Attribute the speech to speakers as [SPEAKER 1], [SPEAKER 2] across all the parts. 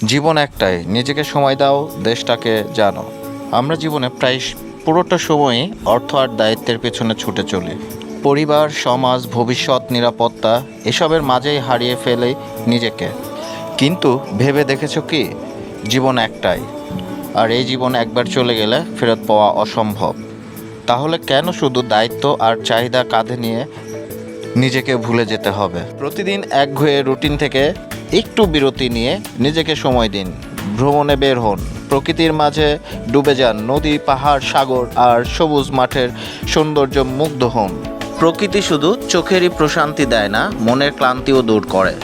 [SPEAKER 1] জীবন একটাই, নিজেকে সময় দাও, দেশটাকে জানো। আমরা জীবনে প্রায় পুরোটা সময়ই অর্থ আর দায়িত্বের পেছনে ছুটে চলি। পরিবার, সমাজ, ভবিষ্যৎ, নিরাপত্তা এসবের মাঝেই হারিয়ে ফেলে নিজেকে। কিন্তু ভেবে দেখেছো কি, জীবন একটাই, আর এই জীবন একবার চলে গেলে ফেরত পাওয়া অসম্ভব। তাহলে কেন শুধু দায়িত্ব আর চাহিদা কাঁধে নিয়ে নিজেকে ভুলে যেতে হবে? প্রতিদিন একঘেয়ে রুটিন থেকে একটু বিরতি নিয়ে নিজেকে সময় দিন। ভ্রমণে বের হন, প্রকৃতির মাঝে ডুবে যান, নদী, পাহাড়, সাগর আর সবুজ মাঠের সৌন্দর্য মুগ্ধ হন। প্রকৃতি শুধু চোখেরই প্রশান্তি দেয় না, মনের ক্লান্তিও দূর করে।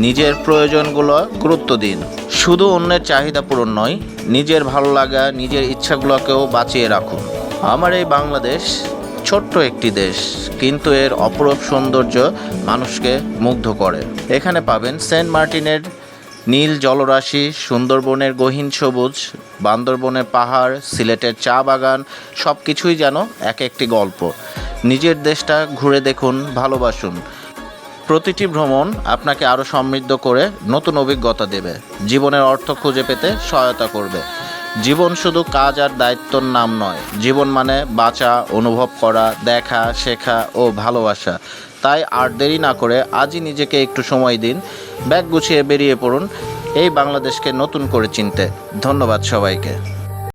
[SPEAKER 1] নিজের প্রয়োজনগুলো গুরুত্ব দিন, শুধু অন্যের চাহিদা পূরণ নয়, নিজের ভালো লাগা, নিজের ইচ্ছাগুলোকেও বাঁচিয়ে রাখুন। আমার এই বাংলাদেশ ছোট্ট একটি দেশ, কিন্তু এর অপরূপ সৌন্দর্য মানুষকে মুগ্ধ করে। এখানে পাবেন সেন্ট মার্টিনের নীল জলরাশি, সুন্দরবনের গহীন সবুজ, বান্দরবনের পাহাড়, সিলেটের চা বাগান, সব কিছুই যেন এক একটি গল্প। নিজের দেশটা ঘুরে দেখুন, ভালোবাসুন। প্রতিটি ভ্রমণ আপনাকে আরও সমৃদ্ধ করে নতুন অভিজ্ঞতা দেবে, জীবনের অর্থ খুঁজে পেতে সহায়তা করবে। জীবন শুধু কাজ আর দায়িত্বর নাম নয়, জীবন মানে বাঁচা, অনুভব করা, দেখা, শেখা ও ভালোবাসা। তাই আর দেরি না করে আজই নিজেকে একটু সময় দিন, ব্যাগ গুছিয়ে বেরিয়ে পড়ুন এই বাংলাদেশকে নতুন করে চিনতে। ধন্যবাদ সবাইকে।